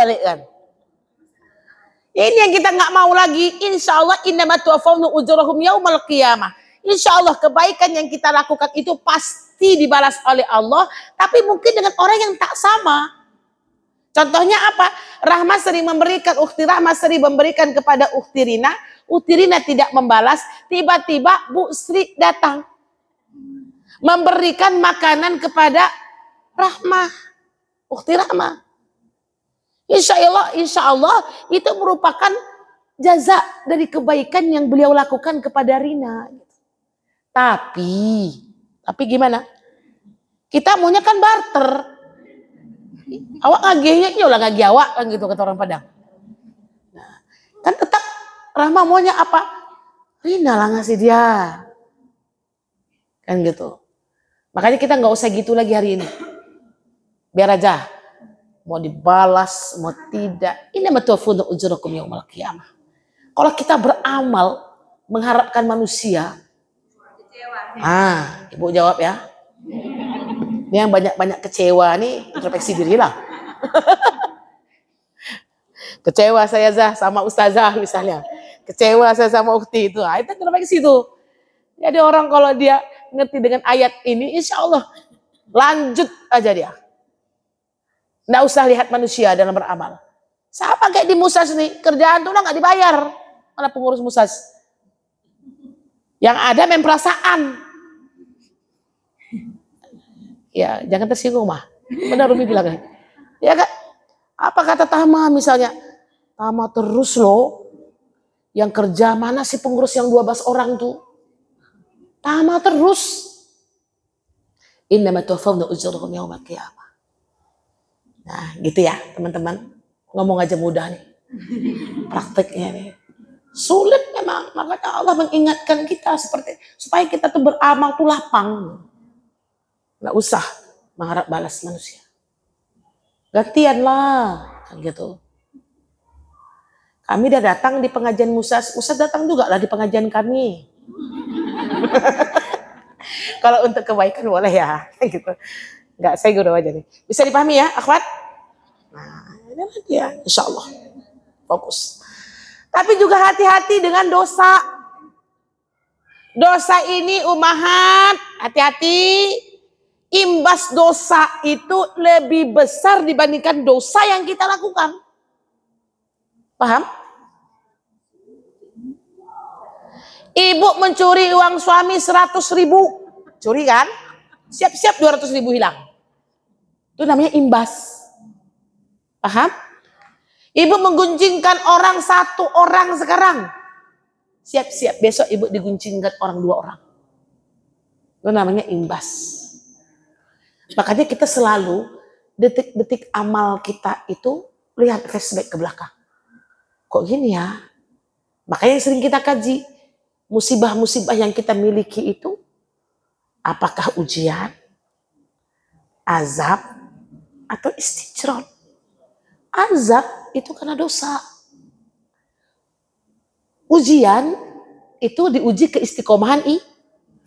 balikkan. Ini yang kita nggak mau lagi. Insya Allah innama tuwaffawna ujurahum yaumal qiyamah. Insya Allah kebaikan yang kita lakukan itu pasti dibalas oleh Allah. Tapi mungkin dengan orang yang tak sama. Contohnya apa? Rahma sering memberikan, Ukhti Rahma sering memberikan kepada Ukhti Rina. Ukhti Rina tidak membalas. Tiba-tiba Bu Sri datang. Memberikan makanan kepada Rahma. Ukhti Rahma. Insya Allah itu merupakan jaza dari kebaikan yang beliau lakukan kepada Rina. Tapi gimana? Kita maunya kan barter. Awak ngagihnya nyolah ngagih awak kan gitu kata orang Padang. Nah, kan tetap Rahma maunya apa? Rina lah ngasih dia. Kan gitu. Makanya kita nggak usah gitu lagi hari ini. Biar aja. Mau dibalas, mau tidak. Ini matuafuna ujurakum yaumal qiyamah. Kalau kita beramal mengharapkan manusia. Ibu jawab ya. Ini yang banyak-banyak kecewa nih, introspeksi diri lah. Kecewa saya sama ustazah misalnya. Kecewa saya sama ukhti itu. Itu introspeksi itu. Jadi orang kalau dia ngerti dengan ayat ini, insya Allah lanjut aja dia. Nggak usah lihat manusia dalam beramal. Sama kayak di Musas nih, kerjaan tuh udah nggak dibayar. Mana pengurus Musas? Yang ada main perasaan. Ya, jangan tersinggung mah. Benar Rumi bilang. Ya kan? Apa kata Tama misalnya? Tama terus loh. Yang kerja mana sih pengurus yang 12 orang tuh? Tama terus. Innama tuwaffawna ujurahum yaumal qiyamah. Nah gitu ya teman-teman, ngomong aja mudah nih, prakteknya nih. Sulit memang, makanya Allah mengingatkan kita seperti supaya kita tuh beramal tuh lapang. Nggak usah mengharap balas manusia. Gantian lah, kan gitu. Kami udah datang di pengajian Musas datang juga lah di pengajian kami. Kalau untuk kebaikan boleh ya, gitu. Enggak, saya gurau aja nih. Bisa dipahami ya, akhwat? Nah, ini dia, insya Allah. Fokus. Tapi juga hati-hati dengan dosa. Dosa ini umahat, hati-hati. Imbas dosa itu lebih besar dibandingkan dosa yang kita lakukan. Paham? Ibu mencuri uang suami 100.000. Curi kan? Siap-siap 200.000 hilang. Itu namanya imbas. Paham? Ibu menggunjingkan orang 1 orang sekarang. Siap-siap besok ibu diguncingkan orang 2 orang. Itu namanya imbas. Makanya kita selalu detik-detik amal kita itu lihat flashback ke belakang. Kok gini ya? Makanya yang sering kita kaji. Musibah-musibah yang kita miliki itu. Apakah ujian, azab, atau istijron? Azab itu karena dosa. Ujian itu diuji keistiqomahan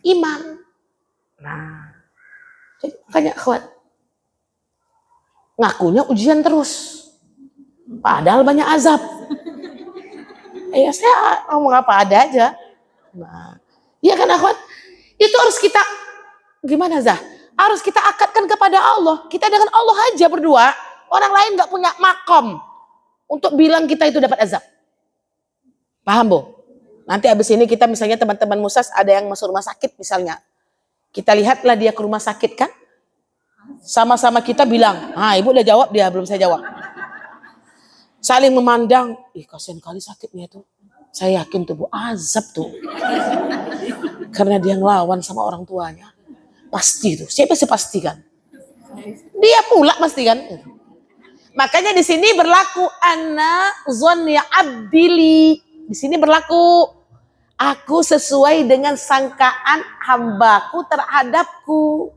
iman. Nah, jadi makanya akhwat, ngakunya ujian terus. Padahal banyak azab. Ya saya ngomong apa ada aja. Nah, iya kan akhwat? Itu harus kita gimana Zah? Harus kita akadkan kepada Allah. Kita dengan Allah aja berdua. Orang lain gak punya makom untuk bilang kita itu dapat azab. Paham Bu? Nanti habis ini kita misalnya teman-teman Musas ada yang masuk rumah sakit misalnya. Kita lihatlah dia ke rumah sakit kan. Sama-sama kita bilang. Ibu udah jawab, dia belum saya jawab. Saling memandang. Kasihan kali sakitnya itu. Saya yakin tuh Bu, azab tuh. Karena dia ngelawan sama orang tuanya. Pasti tuh. Siapa sih pastikan? Dia pula pastikan. Makanya di sini berlaku ana zonni abdili. Di sini berlaku aku sesuai dengan sangkaan hambaku terhadapku.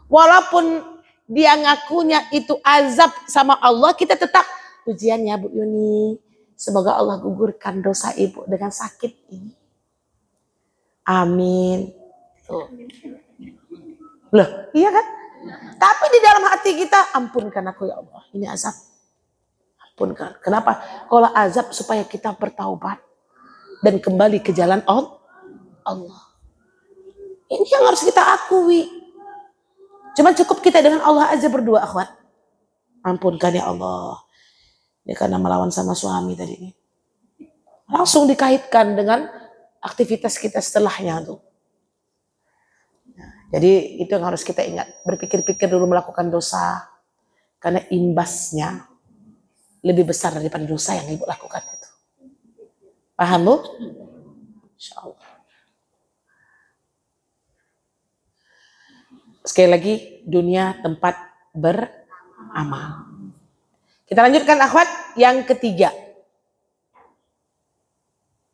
Walaupun dia ngakunya itu azab sama Allah, kita tetap ujiannya Bu Yuni. Semoga Allah gugurkan dosa ibu dengan sakit ini. Amin. Tuh. Loh, iya kan? Tapi di dalam hati kita, ampunkan aku ya Allah. Ini azab. Ampunkan. Kenapa? Kalau azab supaya kita bertaubat dan kembali ke jalan Allah. Ini yang harus kita akui. Cuma cukup kita dengan Allah aja berdua, akhwat. Ampunkan ya Allah. Dia karena melawan sama suami tadi ini. Langsung dikaitkan dengan aktivitas kita setelahnya tuh. Jadi itu yang harus kita ingat. Berpikir-pikir dulu melakukan dosa. Karena imbasnya lebih besar daripada dosa yang ibu lakukan itu. Paham bu? Insyaallah. Sekali lagi, dunia tempat beramal. Kita lanjutkan akhwat yang ketiga.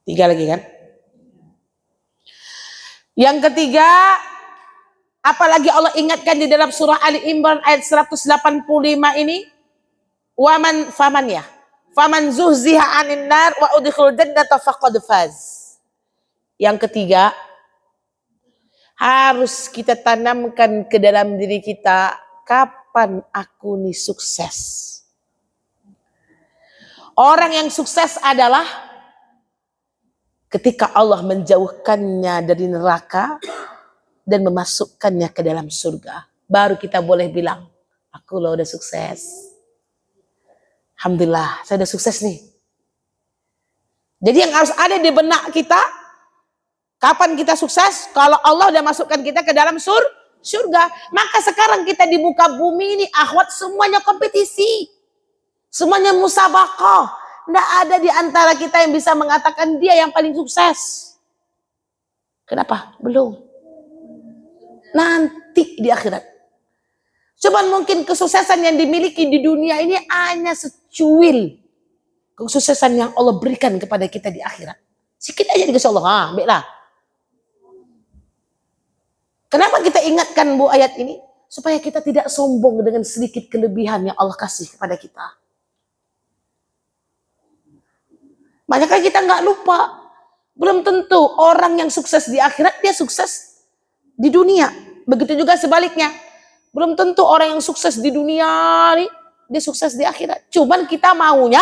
3 lagi kan? Yang ketiga, apalagi Allah ingatkan di dalam surah Ali Imran ayat 185 ini, faman zuhziha 'anil nar wa udkhilal jannata faqad faz. Yang ketiga, harus kita tanamkan ke dalam diri kita, kapan aku nih sukses? Orang yang sukses adalah ketika Allah menjauhkannya dari neraka dan memasukkannya ke dalam surga. Baru kita boleh bilang, aku loh udah sukses. Alhamdulillah, saya udah sukses nih. Jadi yang harus ada di benak kita, kapan kita sukses? Kalau Allah udah masukkan kita ke dalam surga. Maka sekarang kita di muka bumi ini, akhwat, semuanya kompetisi. Semuanya musabaqah. Nggak ada di antara kita yang bisa mengatakan dia yang paling sukses. Kenapa? Belum. Nanti di akhirat. Cuman mungkin kesuksesan yang dimiliki di dunia ini hanya secuil kesuksesan yang Allah berikan kepada kita di akhirat. Sikit aja dikasih Allah. Baiklah. Kenapa kita ingatkan bu ayat ini? Supaya kita tidak sombong dengan sedikit kelebihan yang Allah kasih kepada kita. Makanya kita nggak lupa. Belum tentu orang yang sukses di akhirat dia sukses di dunia. Begitu juga sebaliknya. Belum tentu orang yang sukses di dunia nih dia sukses di akhirat. Cuman kita maunya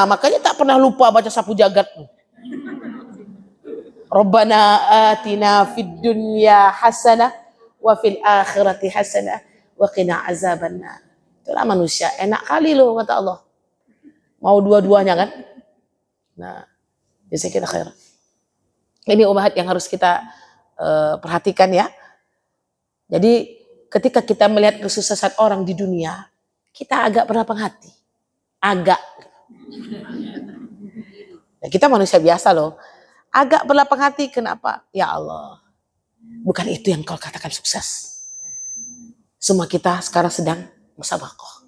makanya tak pernah lupa baca sapu jagat. Rabbana atina fid dunya hasanah wa fil akhirati hasanah wa qina azabannar. Itulah manusia, enak kali loh kata Allah. Mau dua-duanya kan? Nah, jazakallahu khairan. Ini ummahat yang harus kita perhatikan ya. Jadi ketika kita melihat kesuksesan orang di dunia, kita agak berlapang hati. Agak. Ya, kita manusia biasa loh. Agak berlapang hati, kenapa? Ya Allah. Bukan itu yang kau katakan sukses. Semua kita sekarang sedang musabaqah.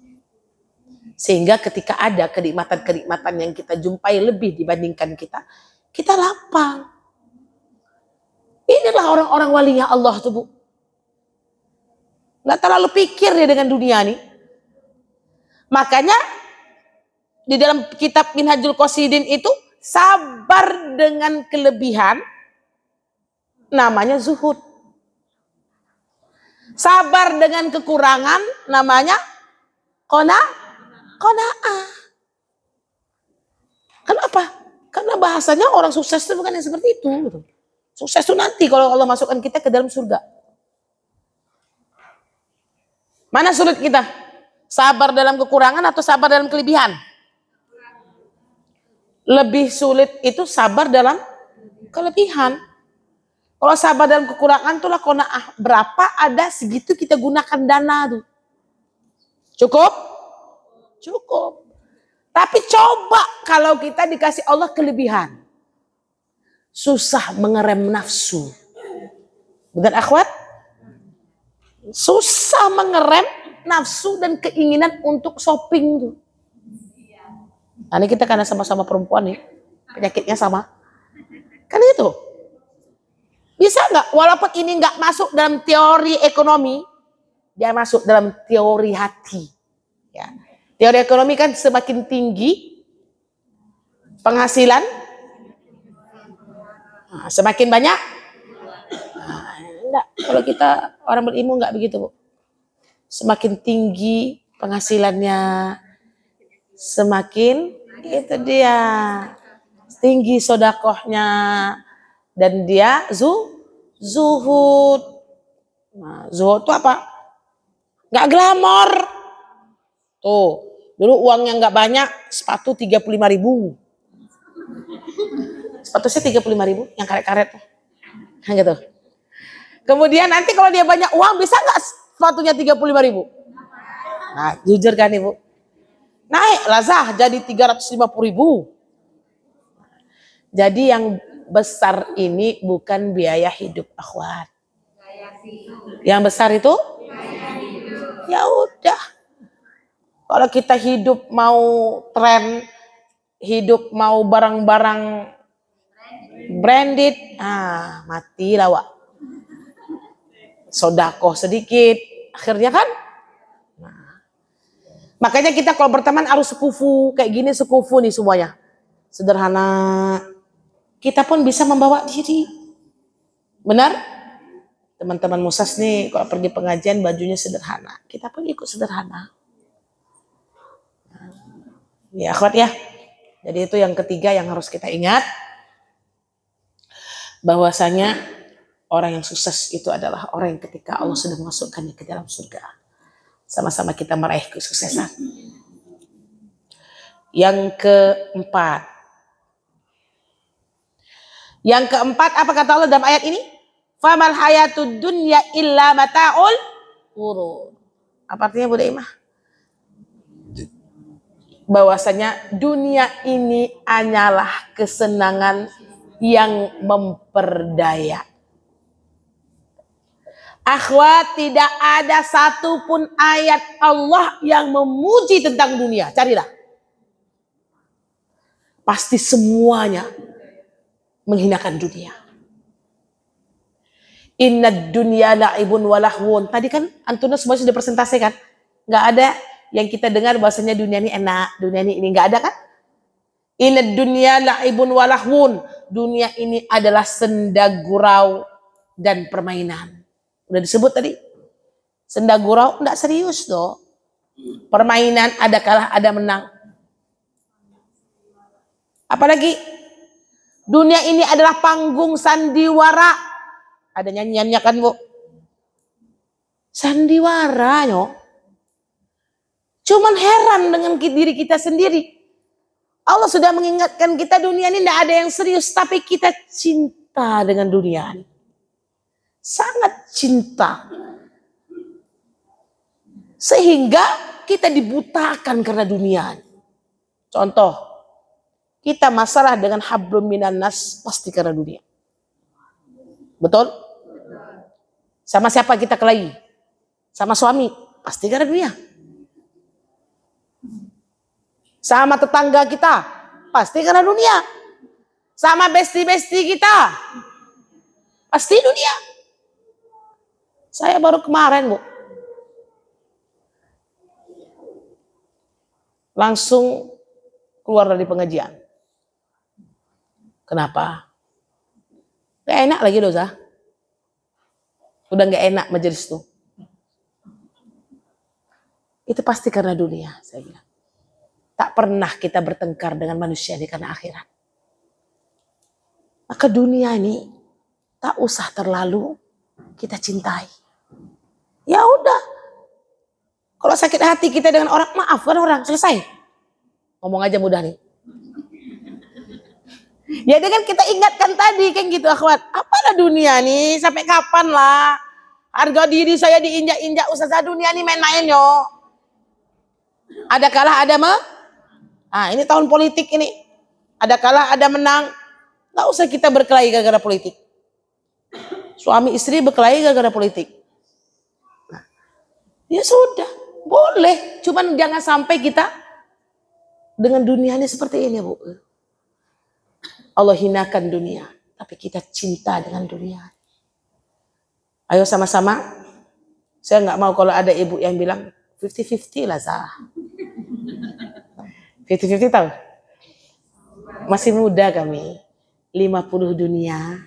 Sehingga ketika ada kenikmatan-kenikmatan yang kita jumpai lebih dibandingkan kita lapang. Inilah orang-orang walinya Allah tuh bu. Nggak terlalu pikir dia dengan dunia nih. Makanya di dalam kitab Minhajul Qasidin itu sabar dengan kelebihan namanya zuhud. Sabar dengan kekurangan namanya qanaah. Kenapa? Karena bahasanya orang sukses itu bukan yang seperti itu. Sukses itu nanti kalau Allah masukkan kita ke dalam surga. Mana sulit kita? Sabar dalam kekurangan atau sabar dalam kelebihan? Lebih sulit itu sabar dalam kelebihan. Kalau sabar dalam kekurangan itulah qanaah. Berapa ada segitu kita gunakan dana tuh. Cukup? Cukup. Tapi coba kalau kita dikasih Allah kelebihan. Susah mengerem nafsu. Benar akhwat? Susah mengerem nafsu dan keinginan untuk shopping tuh. Nah, ini kita karena sama-sama perempuan nih, penyakitnya sama. Kan itu. Bisa nggak? Walaupun ini nggak masuk dalam teori ekonomi, dia masuk dalam teori hati. Ya. Teori ekonomi kan semakin tinggi penghasilan, semakin banyak. Enggak, kalau kita orang berilmu enggak begitu bu. Semakin tinggi penghasilannya semakin itu dia tinggi sodakohnya dan dia zuhud. Nah, zuhud itu apa? Nggak glamor. Tuh, dulu uangnya nggak banyak, sepatu 35.000. Sepatu saya 35.000 yang karet-karet. Nah, gitu. Kemudian nanti kalau dia banyak uang bisa nggak sepatunya 35.000? Nah, jujur kan Ibu? Naik lazah jadi 350.000. Jadi yang besar ini bukan biaya hidup akhwat. Yang besar itu ya udah. Kalau kita hidup mau tren, hidup mau barang-barang branded, mati lawa. Sodakoh sedikit, akhirnya kan. Makanya kita kalau berteman harus sekufu, kayak gini sekufu nih semuanya. Sederhana. Kita pun bisa membawa diri. Benar? Teman-teman Musas nih kalau pergi pengajian bajunya sederhana. Kita pun ikut sederhana. Ya akhwat ya. Jadi itu yang ketiga yang harus kita ingat. Bahwasanya orang yang sukses itu adalah orang yang ketika Allah sudah memasukkannya ke dalam surga. Sama-sama kita meraih kesuksesan. Yang keempat. Yang keempat apa kata Allah dalam ayat ini? Famal hayatud dunya illa mata'ul ghurur. Apa artinya Bu Daimah? Bahwasanya dunia ini hanyalah kesenangan yang memperdaya. Akhwat, tidak ada satupun ayat Allah yang memuji tentang dunia. Carilah. Pasti semuanya menghinakan dunia. Innad dunya la'ibun walahwun. Tadi kan Antuna semua sudah presentasikan. Nggak ada yang kita dengar bahwasanya dunia ini enak, dunia ini nggak ada kan? Innad dunya la'ibun walahwun. Dunia ini adalah senda gurau dan permainan. Udah disebut tadi. Senda gurau enggak serius loh. Permainan ada kalah ada menang. Apalagi dunia ini adalah panggung sandiwara. Ada nyanyiannya kan Bu? Sandiwara yo. Cuman heran dengan diri kita sendiri. Allah sudah mengingatkan kita dunia ini enggak ada yang serius. Tapi kita cinta dengan dunia ini. Sangat cinta. Sehingga kita dibutakan karena dunia. Contoh, kita masalah dengan hablum minan nas pasti karena dunia. Betul? Sama siapa kita kelahi? Sama suami, pasti karena dunia. Sama tetangga kita, pasti karena dunia. Sama besti-besti kita, pasti dunia. Saya baru kemarin Bu, langsung keluar dari pengajian. Kenapa? Gak enak lagi dosa. Udah gak enak majelis tuh. Itu pasti karena dunia, saya bilang. Tak pernah kita bertengkar dengan manusia ini karena akhirat. Maka dunia ini tak usah terlalu kita cintai. Ya udah. Kalau sakit hati kita dengan orang, maafkan orang, selesai. Ngomong aja mudah nih. Ya dengan kita ingatkan tadi kan gitu akhwat. Apalah dunia nih, sampai kapan lah. Harga diri saya diinjak-injak, usaha dunia nih main-main yo. Ada kalah ada ini tahun politik ini. Ada kalah ada menang. Gak usah kita berkelahi gara-gara politik. Suami istri berkelahi gara-gara politik. Ya sudah, boleh. Cuman jangan sampai kita dengan dunia ini seperti ini Bu. Allah hinakan dunia, tapi kita cinta dengan dunia. Ayo sama-sama. Saya nggak mau kalau ada ibu yang bilang 50-50 lah salah. 50-50 tahu? Masih muda kami. 50 dunia,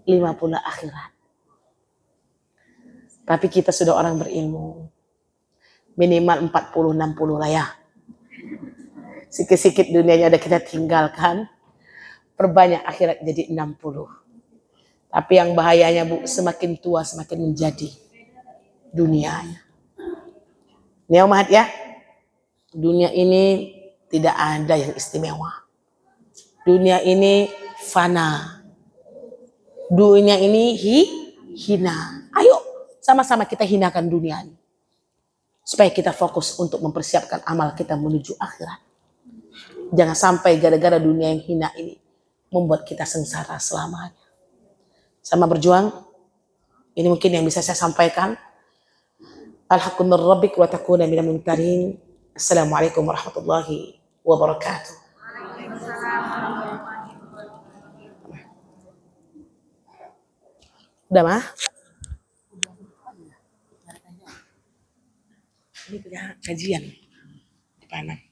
50 akhirat. Tapi kita sudah orang berilmu. Minimal 40-60 lah ya. Sikit-sikit dunianya udah kita tinggalkan. Perbanyak akhirat jadi 60. Tapi yang bahayanya Bu, semakin tua semakin menjadi dunianya. Ini umat ya. Dunia ini tidak ada yang istimewa. Dunia ini fana. Dunia ini hina. Ayo sama-sama kita hinakan dunia ini. Supaya kita fokus untuk mempersiapkan amal kita menuju akhirat. Jangan sampai gara-gara dunia yang hina ini membuat kita sengsara selamanya. Sama berjuang. Ini mungkin yang bisa saya sampaikan. Al-haqqu min rabbik wa takuna minal mumtarin. Assalamualaikum warahmatullahi wabarakatuh. Udah mah? Ini punya kajian di Panang.